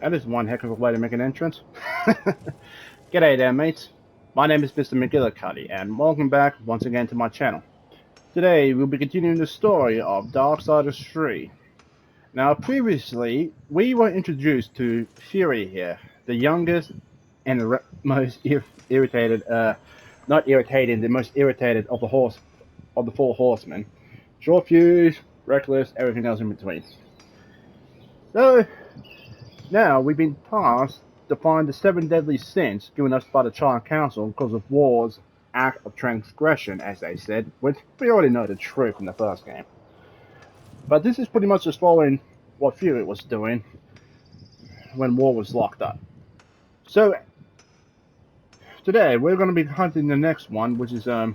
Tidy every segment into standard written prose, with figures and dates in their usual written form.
That is one heck of a way to make an entrance. G'day there, mates. My name is Mr. Magilla-cutti, and welcome back once again to my channel. Today, we'll be continuing the story of Darksiders 3. Now, previously, we were introduced to Fury here, the youngest and the most irritated, not irritating, the most irritated of the four horsemen. Short fuse, reckless, everything else in between. So, now we've been tasked to find the 7 deadly sins given us by the Charred Council because of War's act of transgression, as they said, which we already know the truth in the first game. But this is pretty much just following what Fury was doing when War was locked up. So, today we're going to be hunting the next one, which is, I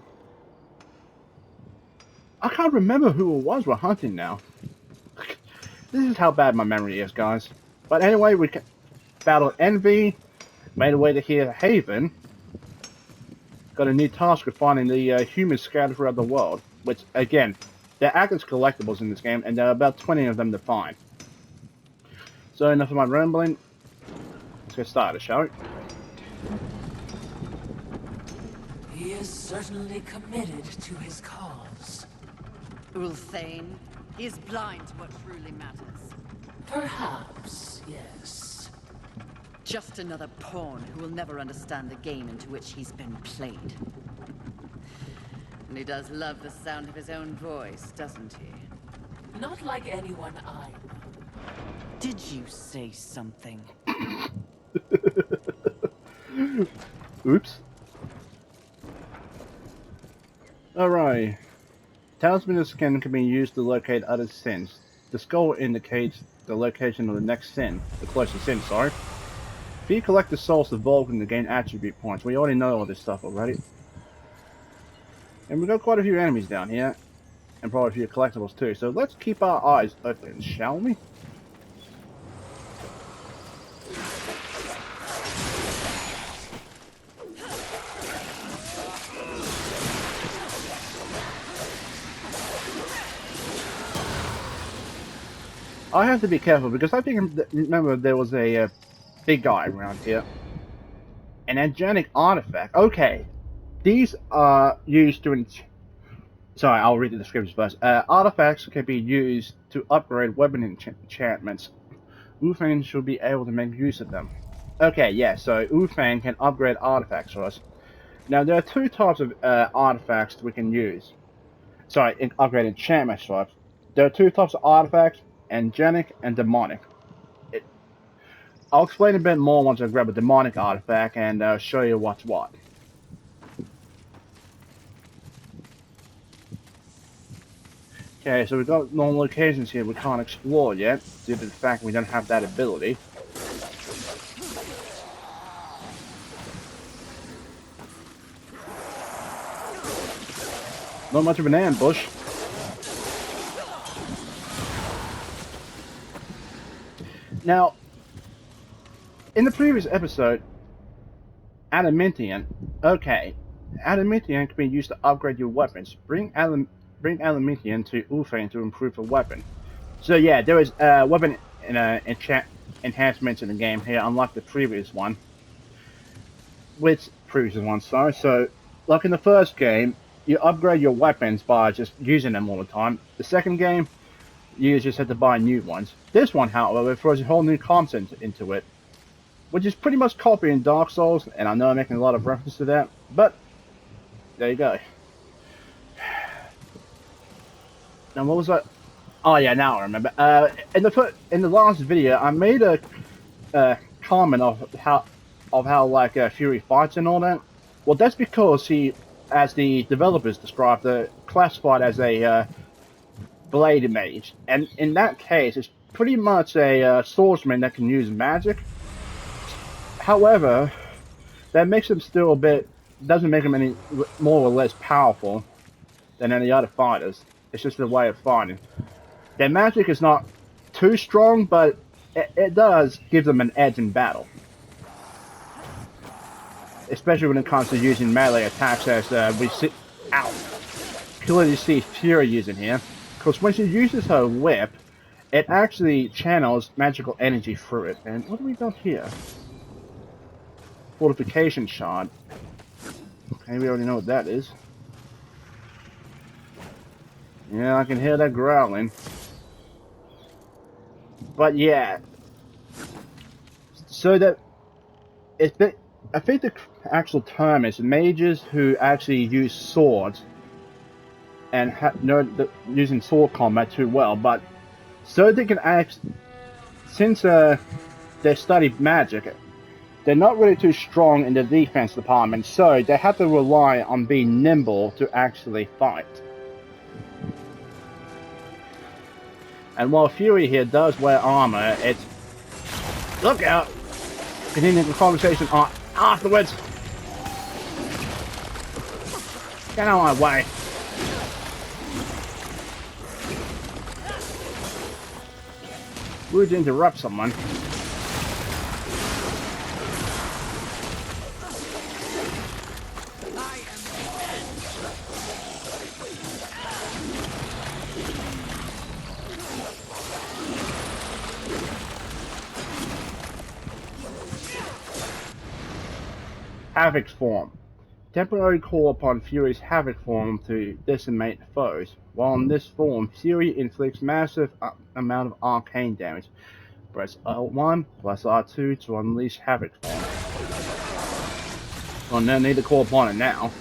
can't remember who it was we're hunting now. This is how bad my memory is, guys. But anyway, we battled Envy, made our way to here, Haven. Got a new task of finding the humans scattered throughout the world, which, again, they're active as collectibles in this game, and there are about 20 of them to find. So enough of my rambling. Let's get started, shall we? He is certainly committed to his cause. Ulthane, he is blind to what truly matters. Perhaps, yes. Just another pawn who will never understand the game into which he's been played. And he does love the sound of his own voice, doesn't he? Not like anyone I know. Did you say something? Oops. Alright. Talisman skin can be used to locate other sins. The skull indicates the location of the next sin, the closest sin, sorry. If you collect the souls of Volgrim to gain attribute points, we already know all this stuff already. And we've got quite a few enemies down here, and probably a few collectibles too, so let's keep our eyes open, shall we? I have to be careful because I think remember there was a big guy around here. An Angelic Artifact. Okay, these are used to. Sorry, I'll read the description first. Artifacts can be used to upgrade weapon enchantments. Ulthane should be able to make use of them. Okay, yeah. So Ulthane can upgrade artifacts for us. Now there are 2 types of artifacts we can use. Sorry, upgrade enchantments for us. There are 2 types of artifacts. Angelic and demonic. I'll explain a bit more once I grab a demonic artifact and show you what's what. Okay, so we've got normal locations here we can't explore yet, due to the fact we don't have that ability. Not much of an ambush. Now, in the previous episode, Adamantium. Okay, Adamantium can be used to upgrade your weapons. Bring Adamantium to Ulthane to improve the weapon. So yeah, there is weapon enhancements in the game here, unlike the previous one. Sorry. So, like in the first game, you upgrade your weapons by just using them all the time. The second game, you just have to buy new ones. This one, however, throws a whole new content into it, which is pretty much copying Dark Souls, and I know I'm making a lot of reference to that, but there you go. Now, what was that? Oh yeah, now I remember. In the last video, I made a comment of how like Fury fights and all that. Well, that's because he, as the developers described, classified as a blade mage, and in that case it's pretty much a swordsman that can use magic. However, that makes him still doesn't make him any more or less powerful than any other fighters. It's just a way of fighting. Their magic is not too strong, but it does give them an edge in battle, especially when it comes to using melee attacks, as we clearly see Fury using here. Because when she uses her whip, it actually channels magical energy through it. And what do we got here? Fortification shard. Okay, we already know what that is. Yeah, I can hear that growling. But yeah, so that I think the actual term is mages who actually use swords and know using sword combat too well. But so they can act, since they studied magic, they're not really too strong in the defense department, so they have to rely on being nimble to actually fight. And while Fury here does wear armor, it's... Look out! Continuing the conversation afterwards! Get out of my way! Rude to interrupt someone. Havoc's form. Temporarily call upon Fury's Havoc form to decimate foes. While in this form, Fury inflicts massive amount of arcane damage. Press L1 plus R2 to unleash Havoc form. Well, no need to call upon it now.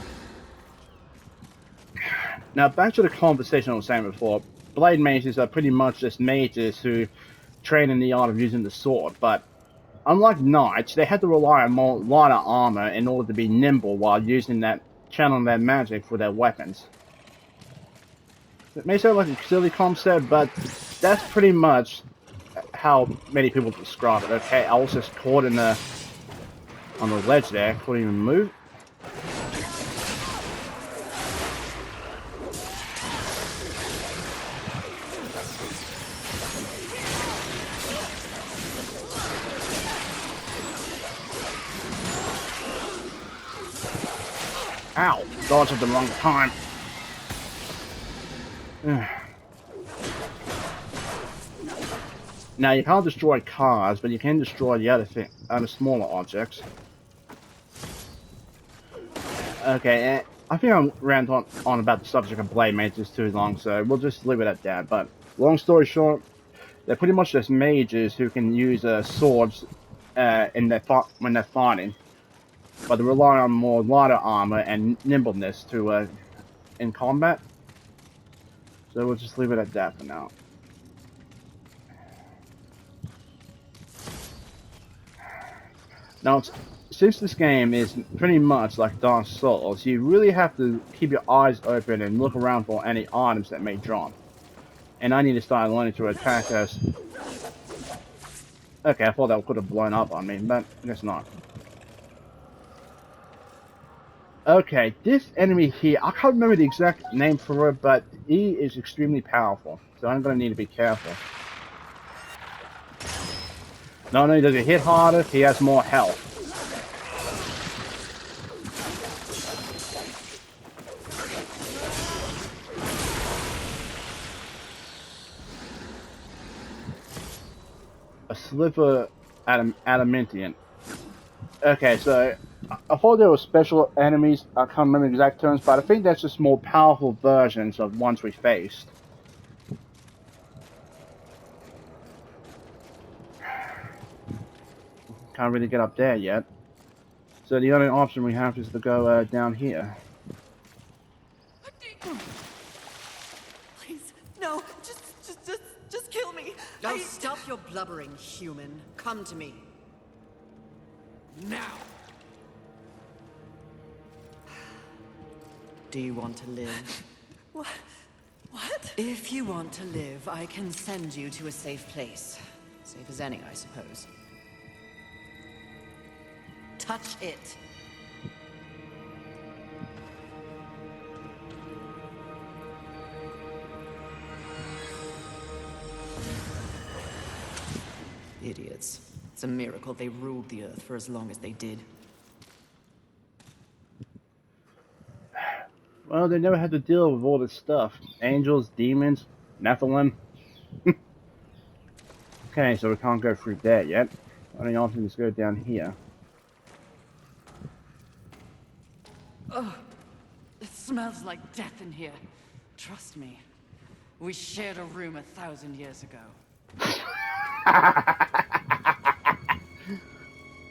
Now, back to the conversation I was saying before. Blade mages are pretty much just mages who train in the art of using the sword, but unlike knights, they had to rely on more lighter armor in order to be nimble while using channeling their magic for their weapons. It may sound like a silly concept, but that's pretty much how many people describe it. Okay, I was just caught on the ledge there, couldn't even move. Ow! Dodged at the wrong time. Now, you can't destroy cars, but you can destroy the other smaller objects. Okay, I think I'm rant on about the subject of blade mages too long, so we'll just leave it at that. But long story short, they're pretty much just mages who can use swords when they're fighting, but they rely on more lighter armor and nimbleness in combat. So we'll just leave it at that for now. Now, since this game is pretty much like Dark Souls, you really have to keep your eyes open and look around for any items that may drop. And I need to start learning to attack us. Okay, I thought that could have blown up on me, but I guess not. Okay, this enemy here, I can't remember the exact name for it, but he is extremely powerful, so I'm going to need to be careful. Not only does he hit harder, he has more health. A sliver adamantium. Okay, so I thought there were special enemies. I can't remember the exact terms, but I think that's just more powerful versions of ones we faced. Can't really get up there yet. So the only option we have is to go down here. Please, no, just kill me. Now stop your blubbering, human. Come to me. Now. Do you want to live? What? If you want to live, I can send you to a safe place. Safe as any, I suppose. Touch it. Idiots. It's a miracle they ruled the Earth for as long as they did. Well, they never had to deal with all this stuff. Angels, demons, Nephilim. Okay, so we can't go through there yet. Only option is to go down here. It smells like death in here. Trust me. We shared a room 1,000 years ago.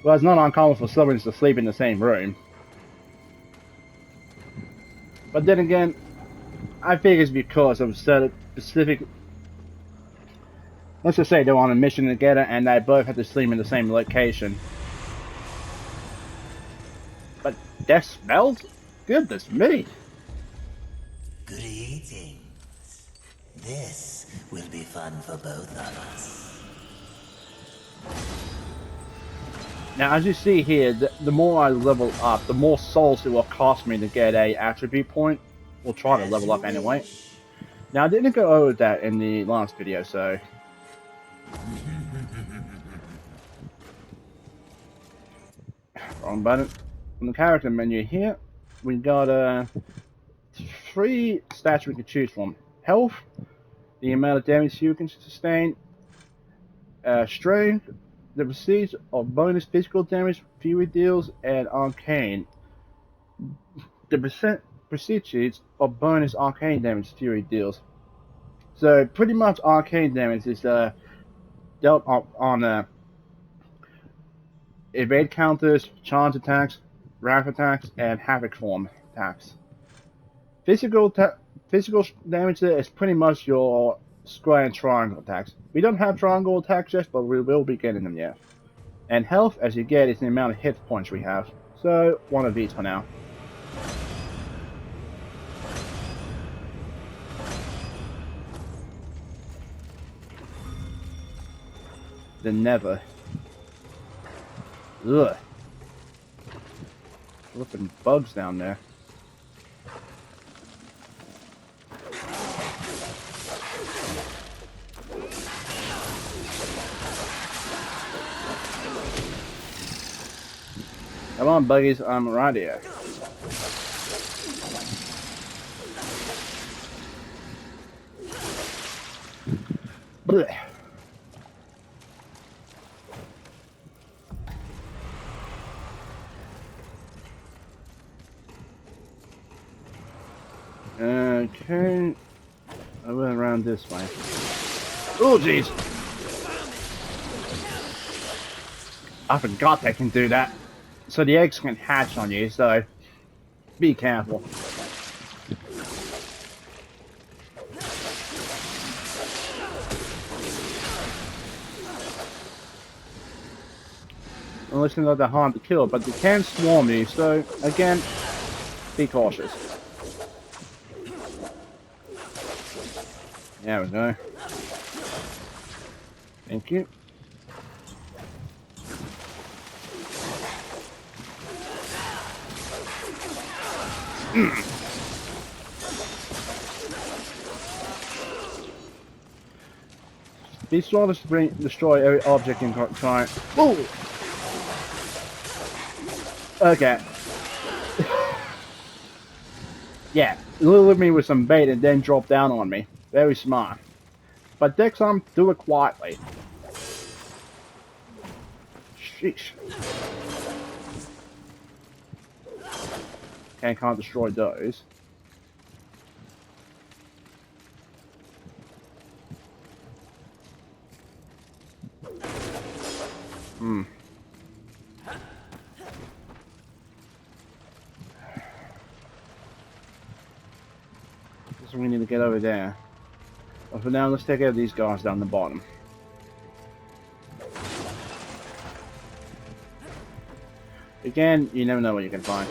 Well, it's not uncommon for someone to sleep in the same room. But then again, I think it's because of certain specific... Let's just say they're on a mission together and they both have to sleep in the same location. But that smells? Goodness me! Greetings. This will be fun for both of us. Now, as you see here, the more I level up, the more souls it will cost me to get a attribute point. We'll try to level up anyway. Now, I didn't go over that in the last video, so... Wrong button. On the character menu here, we got 3 stats we can choose from. Health, the amount of damage you can sustain, strength, the proceeds of bonus physical damage Fury deals, and arcane. The proceeds of bonus arcane damage Fury deals. So pretty much arcane damage is dealt on evade counters, charge attacks, wrath attacks, and havoc form attacks. Physical damage there is pretty much your square and triangle attacks. We don't have triangle attacks yet, but we will be getting them yet. And health, as you get, is the amount of hit points we have. So, one of these for now. The Nether. Ugh. Flipping bugs down there. Come on, buggies, I'm right here. Blech. Okay, I went around this way. Oh, jeez! I forgot they can do that. So the eggs can hatch on you, so be careful. Unless they're not that hard to kill, but they can swarm you, so again, be cautious. There we go. Thank you. Be sure to destroy every object in try. Ooh! Okay. Yeah, lure me with some bait and then drop down on me. Very smart. But next time, do it quietly. Sheesh. Okay, can't destroy those. So we need to get over there. But for now, let's take out these guys down the bottom. Again, you never know what you can find.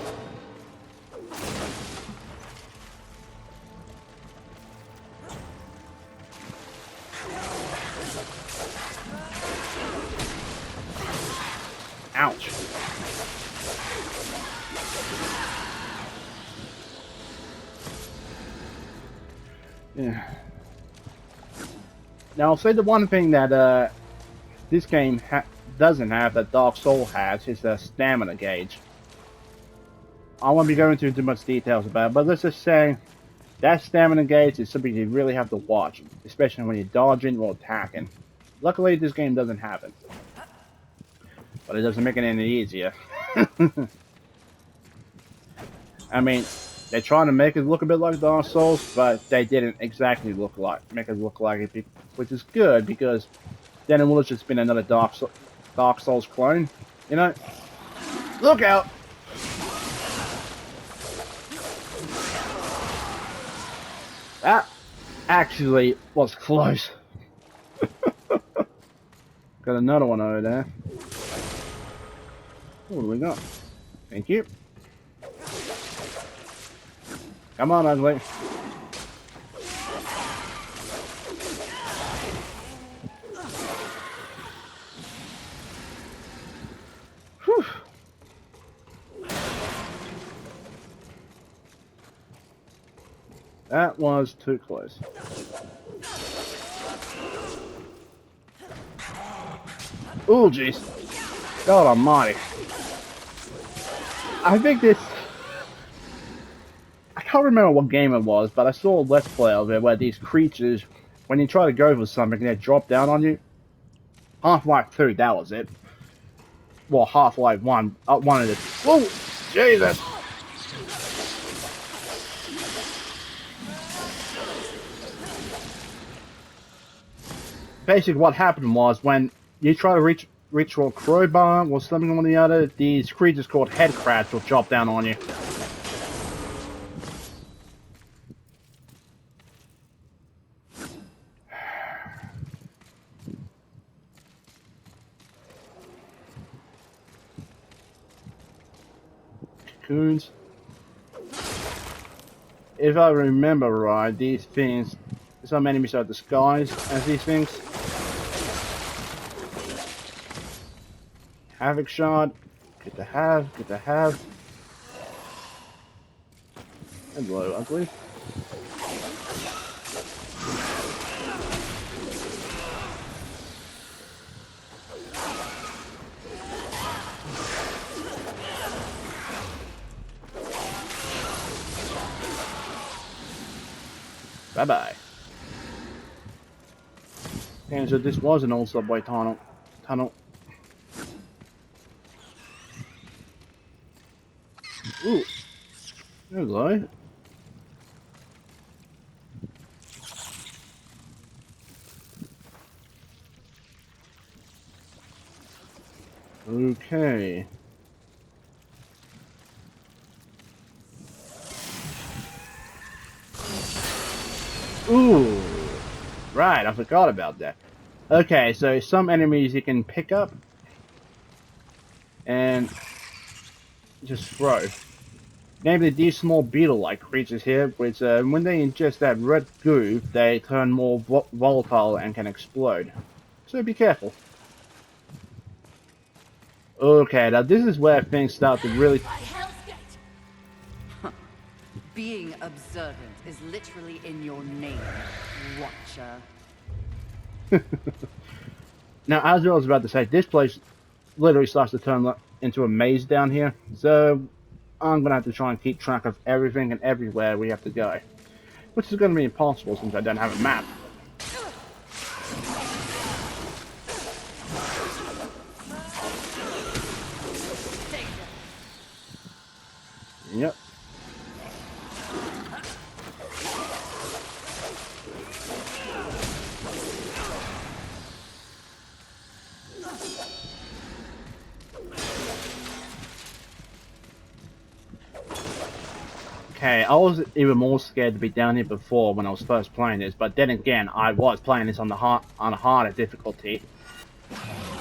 Ouch. Yeah. Now, I'll say the one thing that this game doesn't have that Dark Souls has is a stamina gauge. I won't be going into too much details about it, but let's just say that stamina gauge is something you really have to watch, especially when you're dodging or attacking. Luckily, this game doesn't have it. But it doesn't make it any easier. I mean, they're trying to make it look a bit like Dark Souls, but they didn't exactly make it look like it, which is good, because then it would have just been another Dark Souls clone, you know? Look out! That actually was close. Got another one over there. What do we got? Thank you. Come on, ugly. Whew. That was too close. Ooh, jeez. God almighty. I think this... I can't remember what game it was, but I saw a Let's Play of it where these creatures, when you try to go for something, they drop down on you. Half-Life 2, that was it. Well, Half-Life 1, one of the... Whoa! Jesus! Basically, what happened was, when you try to reach for a crowbar or something or the other, these creatures called head crabs will drop down on you. Cocoons. If I remember right, these things, some enemies are disguised as these things. Havoc shard. Good to have, good to have. Hello, ugly. Bye-bye. And so this was an old subway tunnel. Ooh. Hello. Okay. Ooh. Right, I forgot about that. Okay, so some enemies you can pick up and just throw. Namely, these small beetle-like creatures here, which when they ingest that red goo, they turn more volatile and can explode. So be careful. Okay, now this is where things start to really... Being observant is literally in your name, Watcher. Now, as I was about to say, this place literally starts to turn into a maze down here, so I'm going to have to try and keep track of everything and everywhere we have to go. Which is going to be impossible since I don't have a map. Yep. Okay, I was even more scared to be down here before when I was first playing this, but then again, I was playing this on a harder difficulty.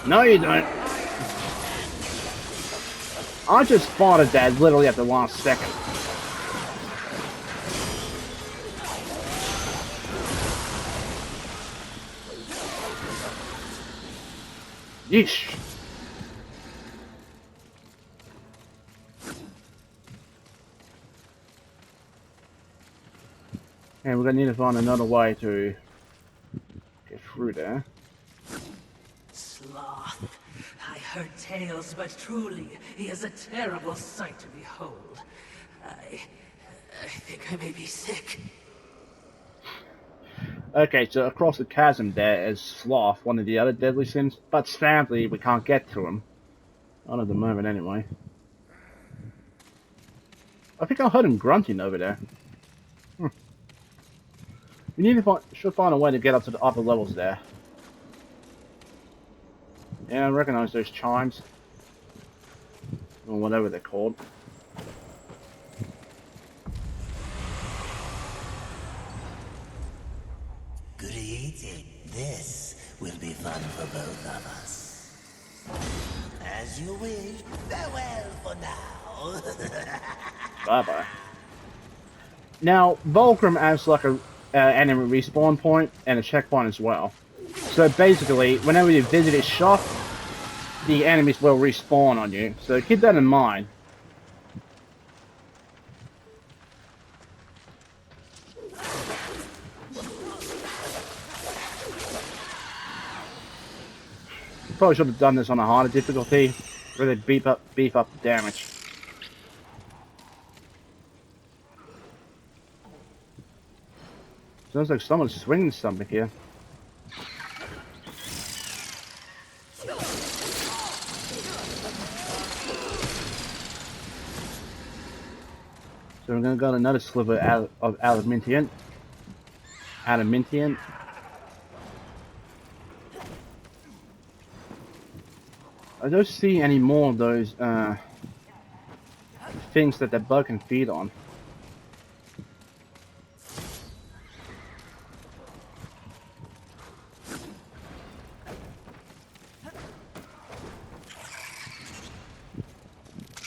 No, you don't. I just spotted that literally at the last second. Yeesh. And we're gonna need to find another way to get through there. Sloth. I heard tales, but truly, he is a terrible sight to behold. I think I may be sick. Okay, so across the chasm there is Sloth, one of the other deadly sins, but sadly we can't get to him. Not at the moment, anyway. I think I heard him grunting over there. We need to should find a way to get up to the upper levels there. Yeah, I recognize those chimes. Or whatever they're called. Greeting. This will be fun for both of us. As you wish. Farewell for now. Bye-bye. Now, Volgrim has like a enemy respawn point and a checkpoint as well. So basically, whenever you visit his shop, the enemies will respawn on you. So keep that in mind. Probably should have done this on a harder difficulty, really beef up the damage. Sounds like someone's swinging something here. So we're gonna got another sliver of adamantium. Adamantium. I don't see any more of those things that the bug can feed on.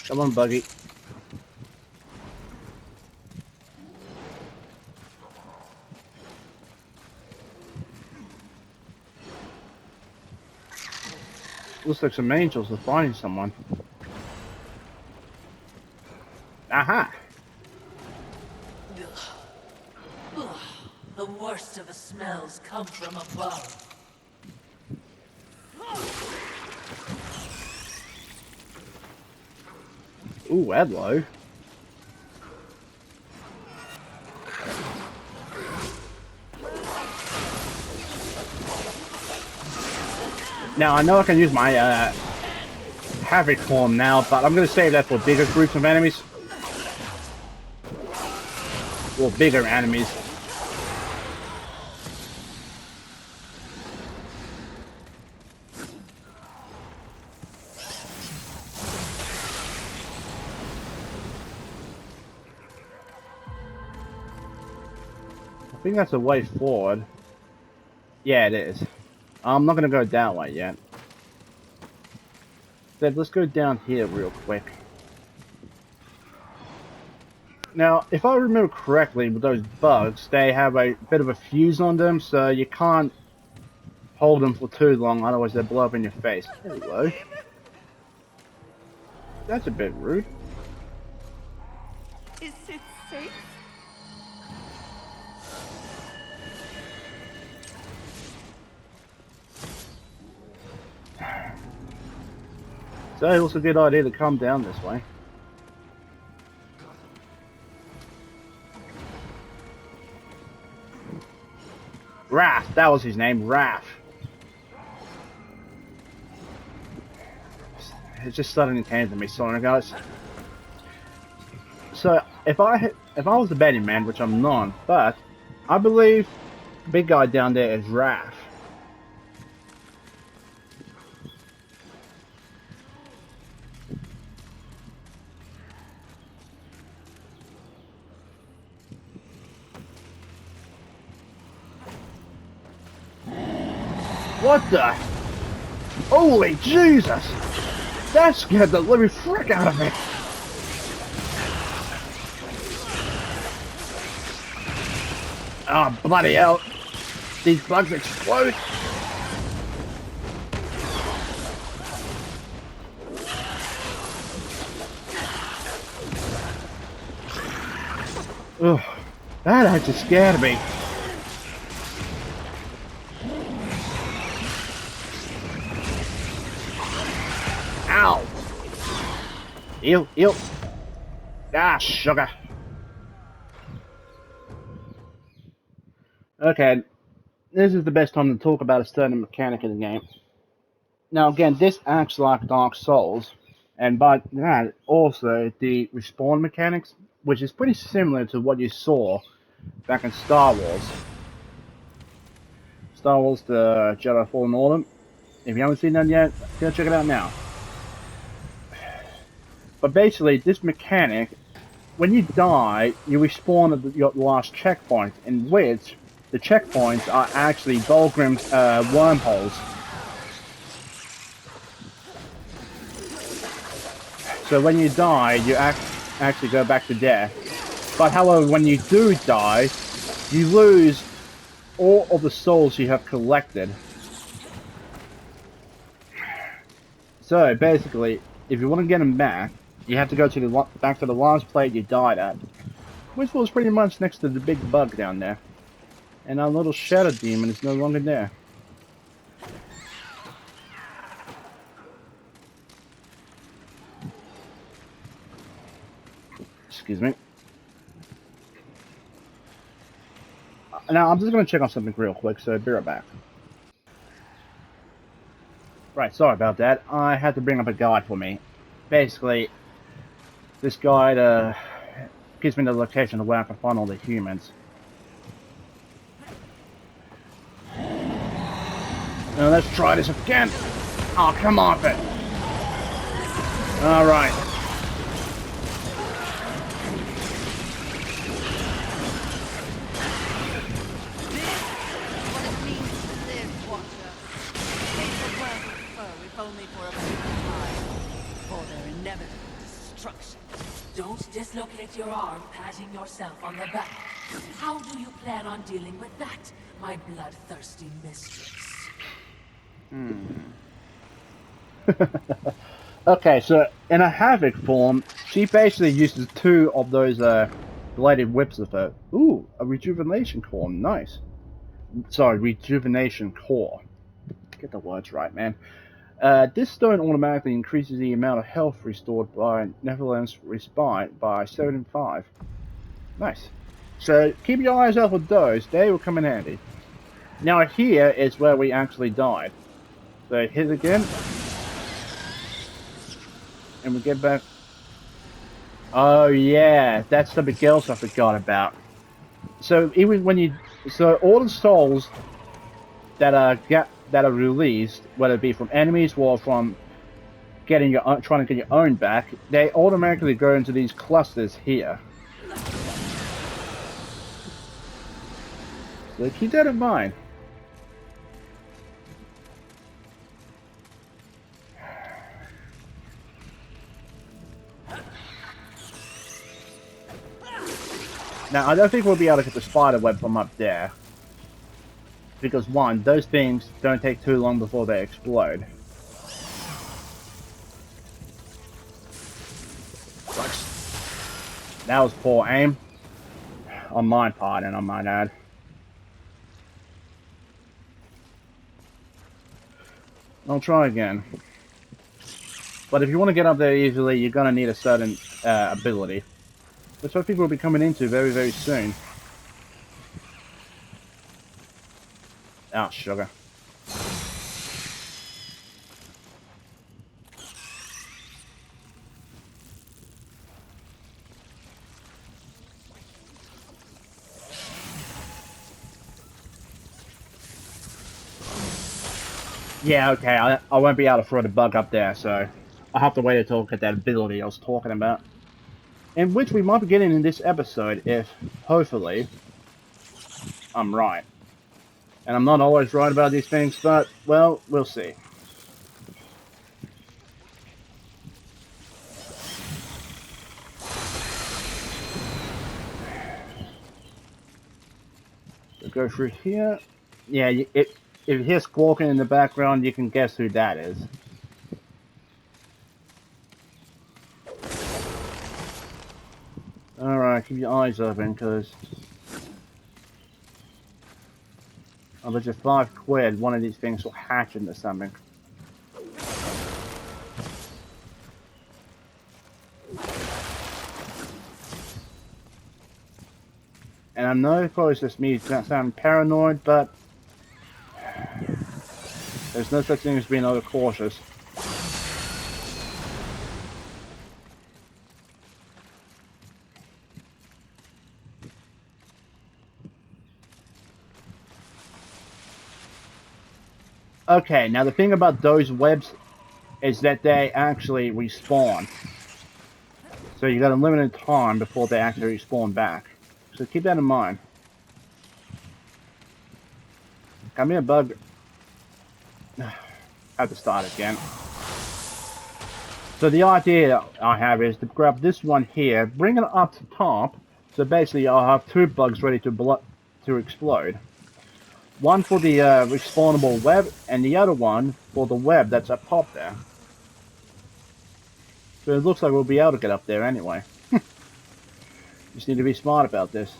Come on, Buggy. Looks like some angels are finding someone. Aha! The worst of the smells come from above. Ooh, hello. Now, I know I can use my Havoc form now, but I'm going to save that for bigger groups of enemies. Or bigger enemies. I think that's a way forward. Yeah, it is. I'm not gonna go that way yet. Instead, let's go down here real quick. Now, if I remember correctly, with those bugs, they have a bit of a fuse on them, so you can't hold them for too long, otherwise they blow up in your face. There we go. That's a bit rude. Is it safe? So it was a good idea to come down this way. Raph, that was his name, Raph. It just suddenly came to me, sorry guys. So if I was the betting man, which I'm not, but I believe the big guy down there is Raph. What the? Holy Jesus! That scared the living frick out of me! Oh, bloody hell! These bugs explode! Ugh, that actually scared me. Ow! Ew, ew. Ah, sugar. Okay, this is the best time to talk about a certain mechanic in the game. Now, again, this acts like Dark Souls, and by that, also the respawn mechanics, which is pretty similar to what you saw back in Star Wars. Star Wars, the Jedi Fallen Order. If you haven't seen that yet, go check it out now. But basically, this mechanic, when you die, you respawn at your last checkpoint, in which the checkpoints are actually Volgrim's wormholes. So when you die, you actually go back to death. But however, when you do die, you lose all of the souls you have collected. So basically, if you want to get them back, you have to go to the back to the last place you died at, which was pretty much next to the big bug down there. And our little shadow demon is no longer there. Excuse me. Now, I'm just going to check on something real quick, so be right back. Right, sorry about that. I had to bring up a guide for me. Basically, this guide gives me the location of where I can find all the humans. Now, let's try this again. Oh, come off it. Alright. Don't dislocate your arm patting yourself on the back. How do you plan on dealing with that, my bloodthirsty mistress? Okay, so in a Havoc form, she basically uses two of those bladed whips of her. Ooh, a rejuvenation core, nice. Sorry, rejuvenation core. Get the words right, man. This stone automatically increases the amount of health restored by Neverland's Respite by 75. Nice. So keep your eyes out for those, they will come in handy. Now here is where we actually died. So hit again. And we get back. Oh yeah, that's something else I forgot about. So even when you, so all the souls that are released, whether it be from enemies or from getting your own, trying to get your own back, they automatically go into these clusters here. So keep that in mind. Now, I don't think we'll be able to get the spider web from up there. Because, one, those things don't take too long before they explode. That was poor aim. On my part, and I might add. I'll try again. But if you want to get up there easily, you're going to need a certain ability. Which I think we'll be coming into very, very soon. Ah, sugar. Yeah, okay, I won't be able to throw the bug up there, so I'll have to wait until I get that ability I was talking about. In which we might be getting in this episode if, hopefully, I'm right. And I'm not always right about these things, but, well, we'll see. So go through here. Yeah, if you hear squawking in the background, you can guess who that is. Alright, keep your eyes open, because I'll bet you £5 one of these things will hatch into something. And I know it probably just me sounding paranoid, but There's no such thing as being overcautious. Okay, now the thing about those webs is that they actually respawn. So you got a limited time before they actually respawn back. So keep that in mind. Come here, bug. Have to start again. So the idea I have is to grab this one here, bring it up to top. So basically I'll have two bugs ready to explode. One for the respawnable web, and the other one for the web that's up top there. So it looks like we'll be able to get up there anyway. Just need to be smart about this.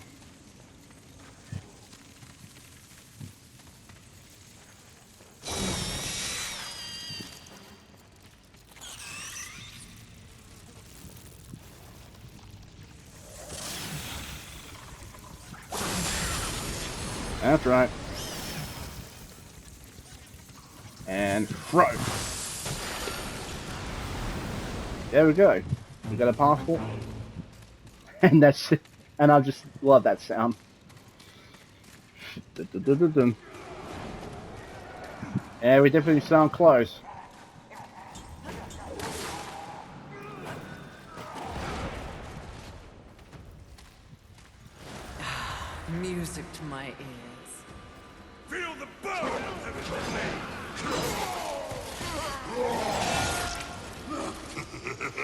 That's right. And throw. There we go. We got a passport. And that's it. And I just love that sound. Yeah, we definitely sound close. Music to my ears. Feel the burn of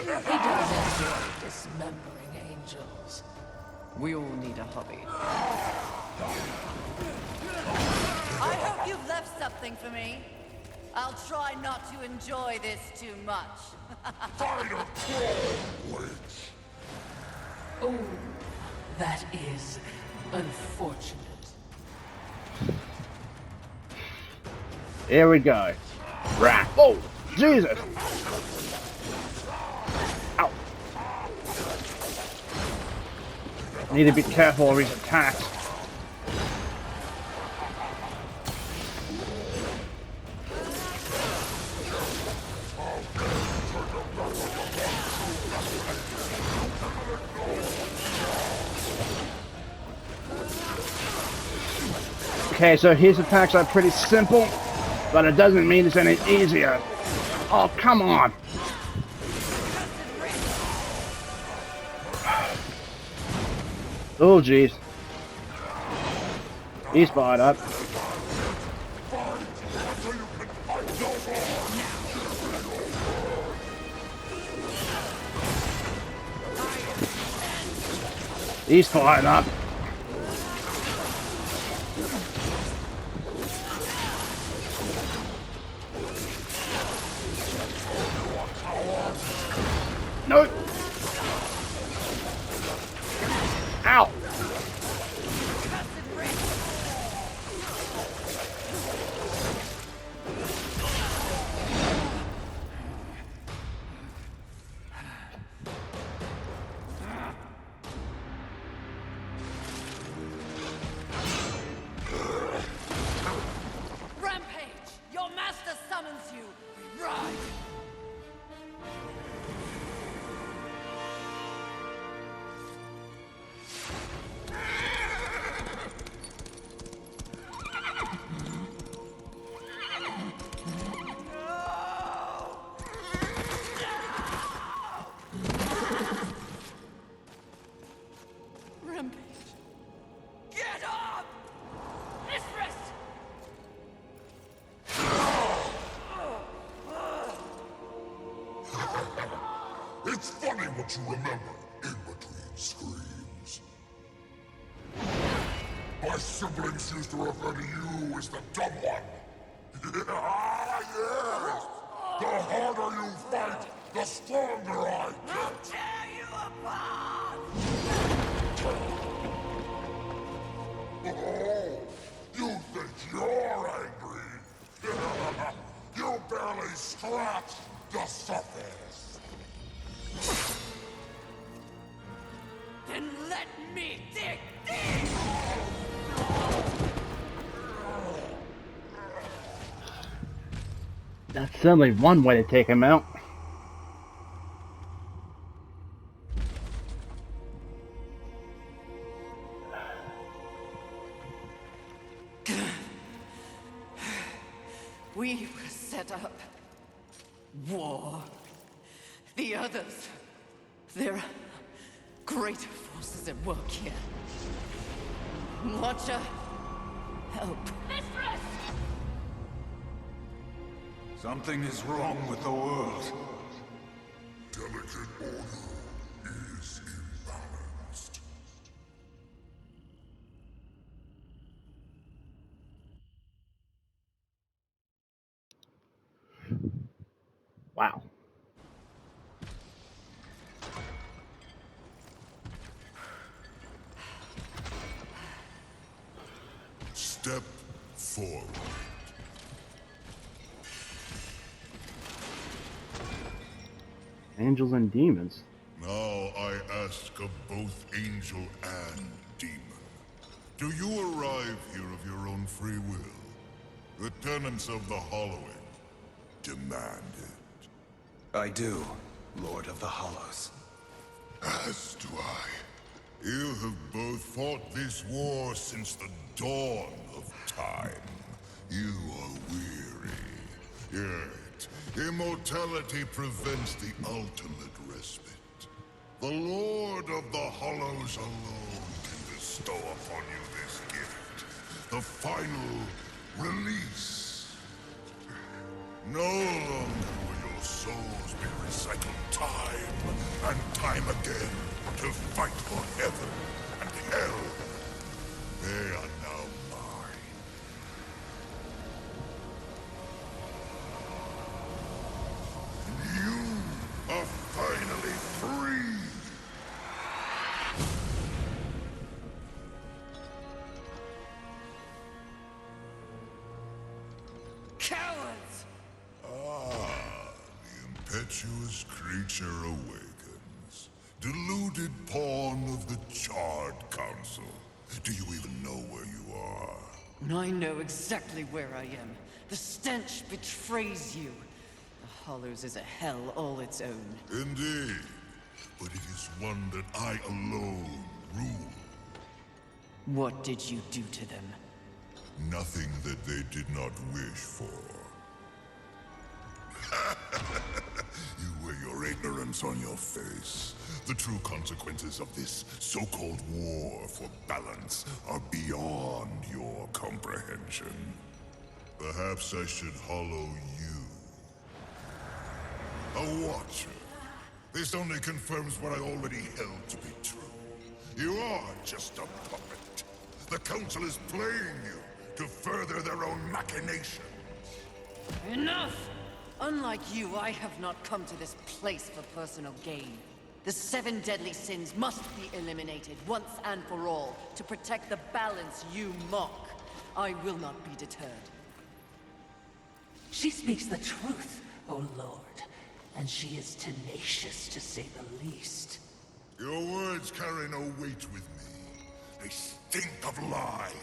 He does enjoy dismembering angels. We all need a hobby. I hope you've left something for me. I'll try not to enjoy this too much. Oh, that is unfortunate. Here we go. Right. Oh, Jesus! Ow. Need to be careful of his attacks. Okay, so his attacks are pretty simple, but it doesn't mean it's any easier. Oh, come on! Oh, jeez. He's fired up. He's fired up. No! Ow! Rampage! Your master summons you! Rise! Rampage! Get up! Mistress! It's funny what you remember in between screams. My siblings used to refer to you as the dumb one. Yes! The harder you fight, the stronger I get. Tear you apart! Oh, you think you're angry? You barely scratched the surface. Then let me dig deep! That's certainly one way to take him out. We were set up. War. The others. There are greater forces at work here. Watcher. Help. Mistress! Something is wrong with the world. Delicate order is imbalanced. Wow. Step forward. Angels and demons. Now I ask of both angel and demon. Do you arrive here of your own free will? The tenets of the Hollowing demand it. I do, Lord of the Hollows. As do I. You have both fought this war since the dawn of time. You are weary. Yet, immortality prevents the ultimate respite. The Lord of the Hollows alone can bestow upon you this gift. The final release. No longer will your souls be recycled time and time again to fight for heaven and hell. They are now mine. And you are finally free. Cowards! Ah, the impetuous creature awakens. Deluded pawn of the Charred Council. Do you even know where you are? I know exactly where I am. The stench betrays you. The Hollows is a hell all its own. Indeed. But it is one that I alone rule. What did you do to them? Nothing that they did not wish for. You wear your ignorance on your face. The true consequences of this so-called war for balance are beyond your comprehension. Perhaps I should hollow you. A watcher. This only confirms what I already held to be true. You are just a puppet. The Council is playing you to further their own machinations. Enough! Unlike you, I have not come to this place for personal gain. The 7 deadly sins must be eliminated once and for all to protect the balance you mock. I will not be deterred. She speaks the truth, O Lord. And she is tenacious, to say the least. Your words carry no weight with me. They stink of lies.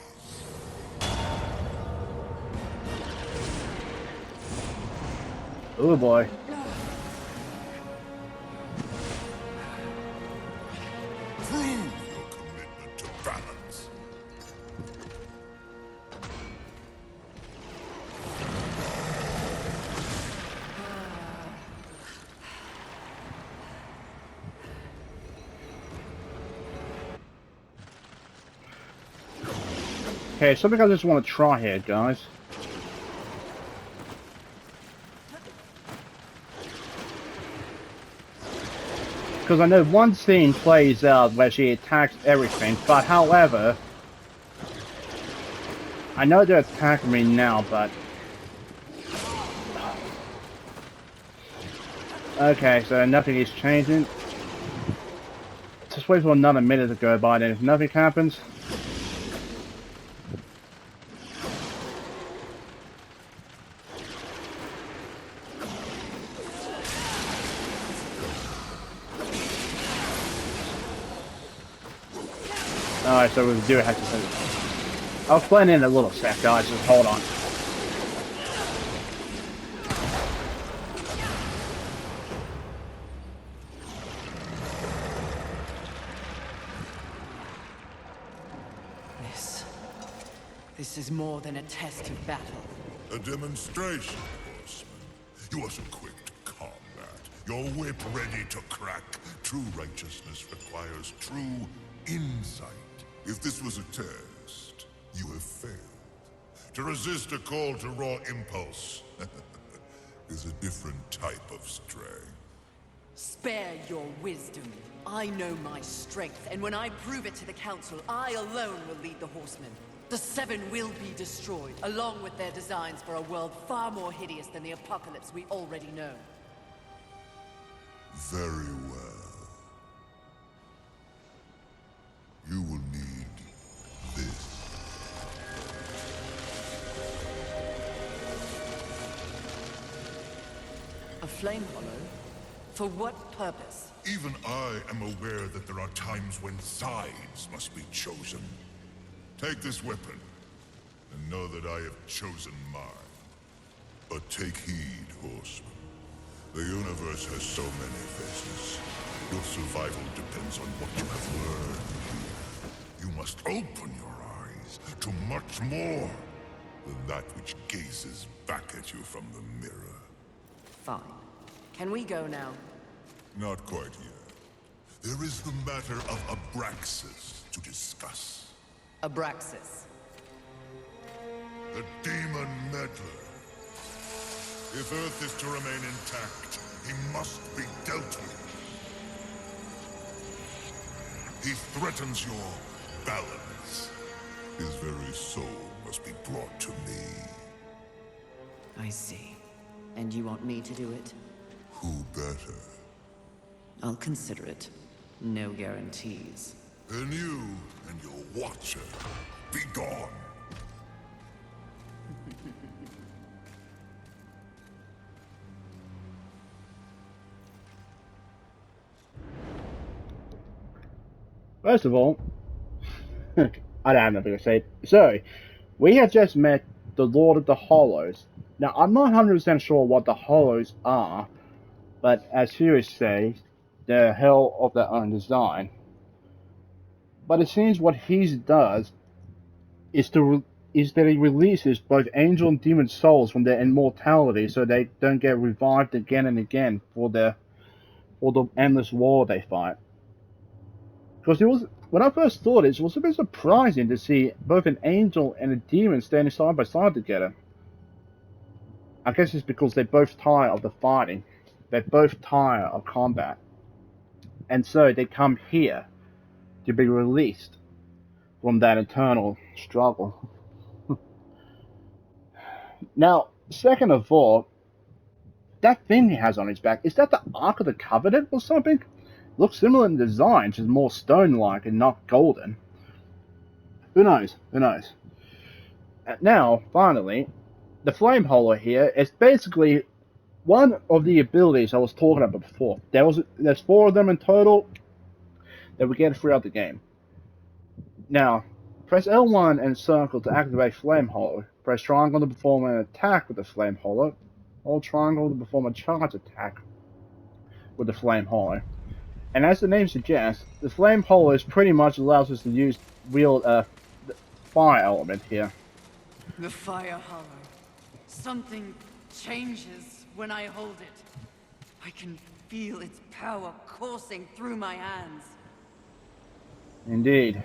Oh boy. Prove your commitment to balance. Okay, something I just want to try here, guys. Because I know one scene plays out where she attacks everything, but however, I know they're attacking me now, but okay, so nothing is changing. Just wait for another minute to go by, then if nothing happens. Alright, so we do have to... I'll explain in a little sec, guys, just hold on. This is more than a test of battle. A demonstration, Horseman. You wasn't quick to combat. Your whip ready to crack. True righteousness requires true insight. If this was a test, you have failed. To resist a call to raw impulse is a different type of strength. Spare your wisdom. I know my strength, and when I prove it to the Council, I alone will lead the Horsemen. The Seven will be destroyed, along with their designs for a world far more hideous than the apocalypse we already know. Very well. You will need this. A flame hollow? For what purpose? Even I am aware that there are times when sides must be chosen. Take this weapon, and know that I have chosen mine. But take heed, Horseman. The universe has so many faces. Your survival depends on what you have learned here. You must open your eyes to much more than that which gazes back at you from the mirror. Fine. Can we go now? Not quite yet. There is the matter of Abraxas to discuss. Abraxas. The demon Meddler. If Earth is to remain intact, he must be dealt with. He threatens your balance. His very soul must be brought to me. I see. And you want me to do it? Who better? I'll consider it. No guarantees. Then you and your Watcher, be gone. First of all, I don't have nothing to say. So, we have just met the Lord of the Hollows. Now, I'm not 100% sure what the Hollows are, but as heroes say, they're hell of their own design. But it seems what he does is that he releases both angel and demon souls from their immortality, so they don't get revived again and again for the endless war they fight. Because when I first thought it was a bit surprising to see both an angel and a demon standing side by side together. I guess it's because they're both tired of the fighting. They're both tired of combat. And so they come here to be released from that eternal struggle. Now, second of all, that thing he has on his back, is that the Ark of the Covenant or something? Looks similar in design, just more stone-like and not golden. Who knows? Who knows? Now, finally, the Flame Hollow here is basically one of the abilities I was talking about before. There's 4 of them in total that we get throughout the game. Now, press L1 and circle to activate Flame Hollow. Press triangle to perform an attack with the Flame Hollow. Hold triangle to perform a charge attack with the Flame Hollow. And as the name suggests, the Flame Hollow pretty much allows us to wield a fire element here. The Fire Hollow. Something changes when I hold it. I can feel its power coursing through my hands. Indeed.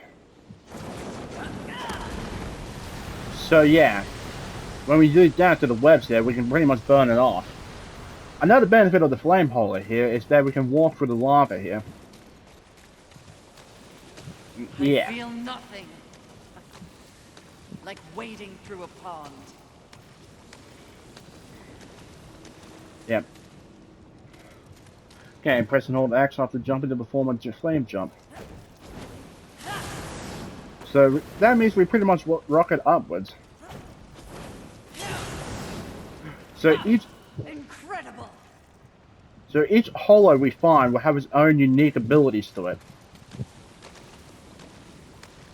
So yeah, when we do that to the webs there, we can pretty much burn it off. Another benefit of the Flame Hollow here is that we can walk through the lava here. Yeah. I feel nothing. Like wading through a pond. Yep. Okay, press and hold X after jumping to perform a flame jump. So that means we pretty much rocket upwards. So Incredible. each hollow we find will have its own unique abilities to it.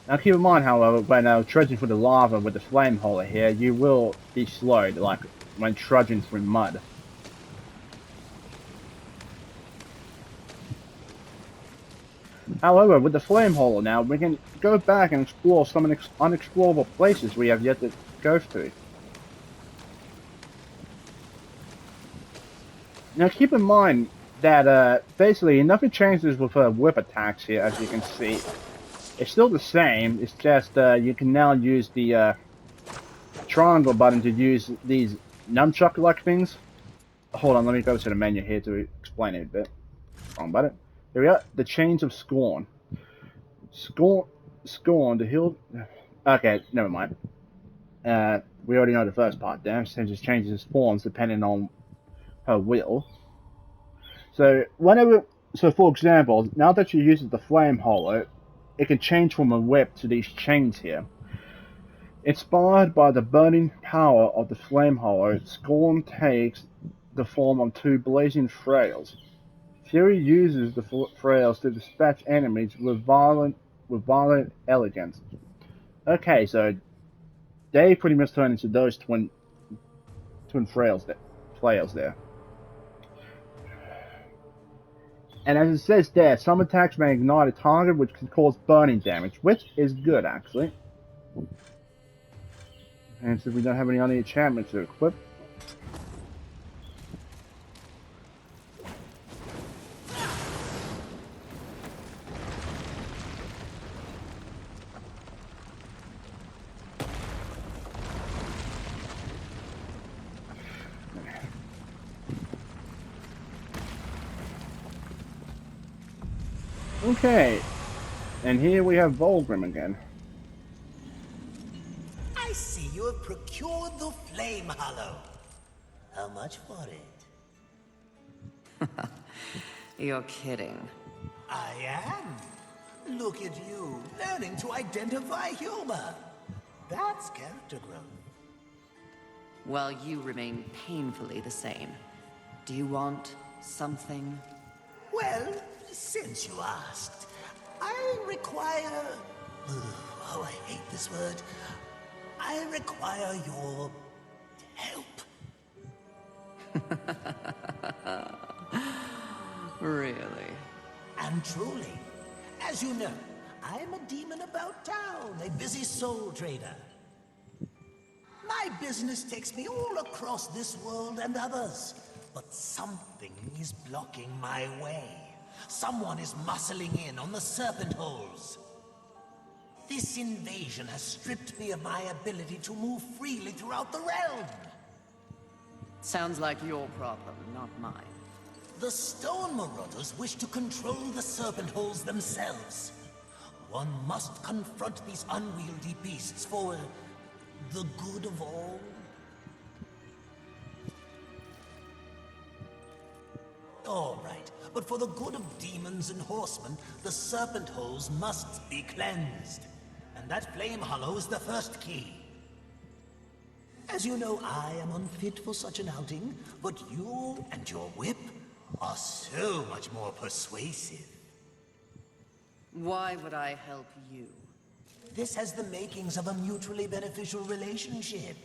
Now keep in mind, however, when trudging through the lava with the Flame Hollow here, you will be slowed, like when trudging through mud. However, with the Flame Hollow now, we can go back and explore some unexplorable places we have yet to go through. Now keep in mind that basically nothing changes with whip attacks here, as you can see. It's still the same, it's just you can now use the triangle button to use these nunchuck-like things. Hold on, let me go to the menu here to explain it a bit. Wrong button. Here we are, the Chains of Scorn. Scorn, the hill... Okay, never mind. We already know the first part there, since it changes forms depending on her will. So, for example, now that she uses the Flame Hollow, it can change from a whip to these chains here. Inspired by the burning power of the Flame Hollow, Scorn takes the form of two blazing flails. Fury uses the flails to dispatch enemies with violent elegance. Okay, so they pretty much turn into those twin flails there. And as it says there, some attacks may ignite a target, which can cause burning damage, which is good actually. And since we don't have any other enchantments to equip. Okay, and here we have Volgrim again. I see you have procured the Flame Hollow. How much for it? You're kidding. I am. Look at you, learning to identify humor. That's character growth. While you remain painfully the same. Do you want something? Well, since you asked, I require... Oh, I hate this word. I require your help. Really? And truly, as you know, I'm a demon about town, a busy soul trader. My business takes me all across this world and others, but something is blocking my way. Someone is muscling in on the serpent holes. This invasion has stripped me of my ability to move freely throughout the realm. Sounds like your problem, not mine. The Stone Marauders wish to control the serpent holes themselves. One must confront these unwieldy beasts for the good of all. All right, but for the good of demons and horsemen, the serpent holes must be cleansed. And that Flame Hollow is the first key. As you know, I am unfit for such an outing, but you and your whip are so much more persuasive. Why would I help you? This has the makings of a mutually beneficial relationship.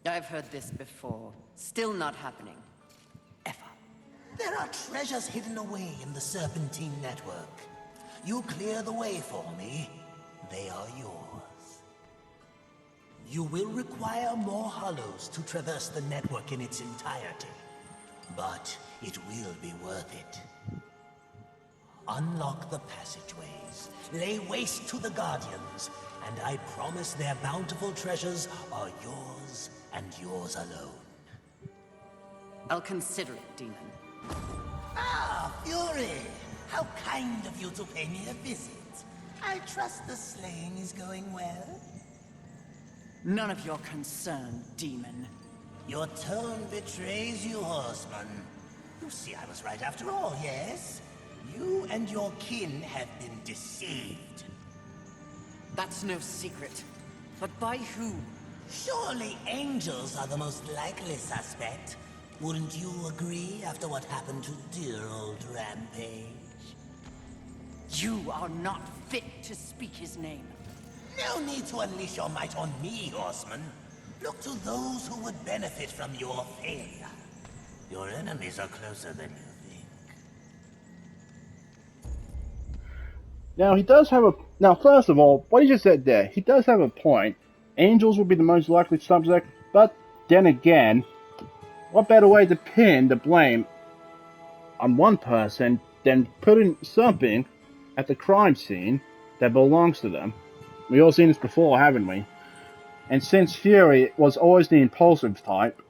I've heard this before. Still not happening. Ever. There are treasures hidden away in the Serpentine network. You clear the way for me, they are yours. You will require more hollows to traverse the network in its entirety, but it will be worth it. Unlock the passageways, lay waste to the Guardians, and I promise their bountiful treasures are yours and yours alone. I'll consider it, demon. Ah, Fury! How kind of you to pay me a visit. I trust the slaying is going well. None of your concern, demon. Your tone betrays you, Horseman. You see, I was right after all, yes? You and your kin have been deceived. That's no secret. But by who? Surely angels are the most likely suspect. Wouldn't you agree after what happened to dear old Rampage? You are not fit to speak his name. No need to unleash your might on me, Horseman. Look to those who would benefit from your failure. Your enemies are closer than you think. Now, he does have a... Now, first of all, what he just said there, he does have a point. Angels would be the most likely subject, but then again, what better way to pin the blame on one person than putting something at the crime scene that belongs to them? We all seen this before, haven't we? And since Fury was always the impulsive type,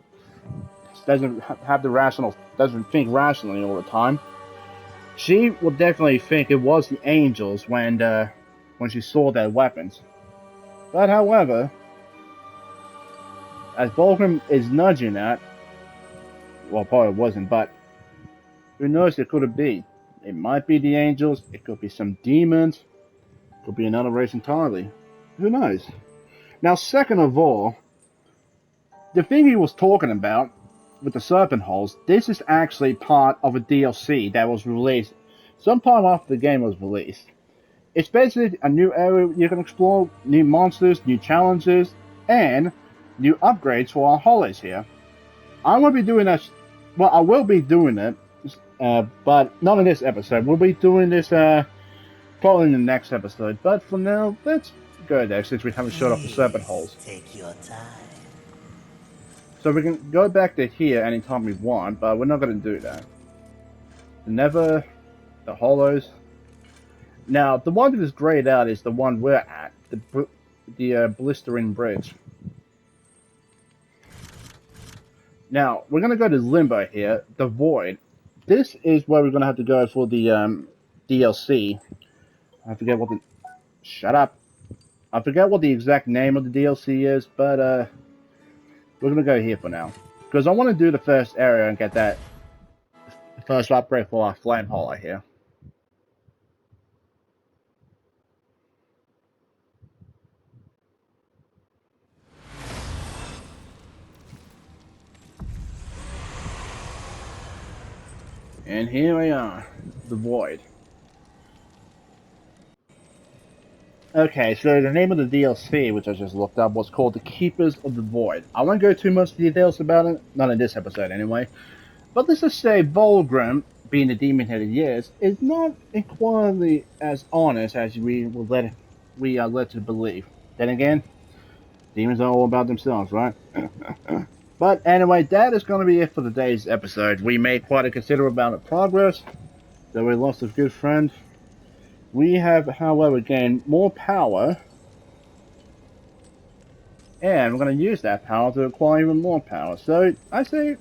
doesn't have the rational, doesn't think rationally all the time, she would definitely think it was the Angels when she saw their weapons. But however, as Volgrim is nudging that, well, probably wasn't, but who knows, it could be. It might be the Angels, it could be some demons, it could be another race entirely. Who knows? Now, second of all, the thing he was talking about with the serpent holes, this is actually part of a DLC that was released sometime after the game was released. It's basically a new area you can explore, new monsters, new challenges, and new upgrades for our hollows here. I'm going to be doing that, well, I will be doing it, but not in this episode. We'll be doing this probably in the next episode, but for now, let's go there since we haven't showed off the serpent holes. Take your time. So we can go back to here anytime we want, but we're not going to do that. The Nether, the Hollows. Now, the one that is grayed out is the one we're at, the Blistering Bridge. Now, we're going to go to Limbo here, the Void. This is where we're going to have to go for the DLC. I forget what the... Shut up. I forget what the exact name of the DLC is, but we're going to go here for now. Because I want to do the first area and get that first upgrade for our Flame Hollow here. And here we are, the Void. Okay, so the name of the DLC, which I just looked up, was called The Keepers of the Void. I won't go too much details about it, not in this episode anyway. But let's just say Volgrim, being the demon head he is not entirely as honest as we are led to believe. Then again, demons are all about themselves, right? But anyway, that is going to be it for today's episode. We made quite a considerable amount of progress, though we lost a good friend. We have, however, gained more power, and we're going to use that power to acquire even more power. So I say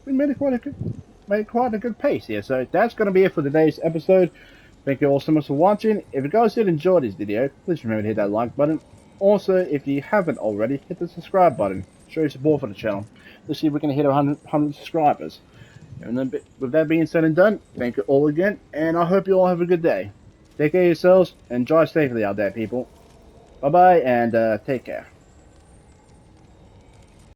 we made quite a good pace here. So that's going to be it for today's episode. Thank you all so much for watching. If you guys did enjoy this video, please remember to hit that like button. Also, if you haven't already, hit the subscribe button. Show your support for the channel. Let's see if we can hit 100 subscribers. And then, with that being said and done, thank you all again, and I hope you all have a good day. Take care of yourselves, and drive safely out there, people. Bye-bye, and take care.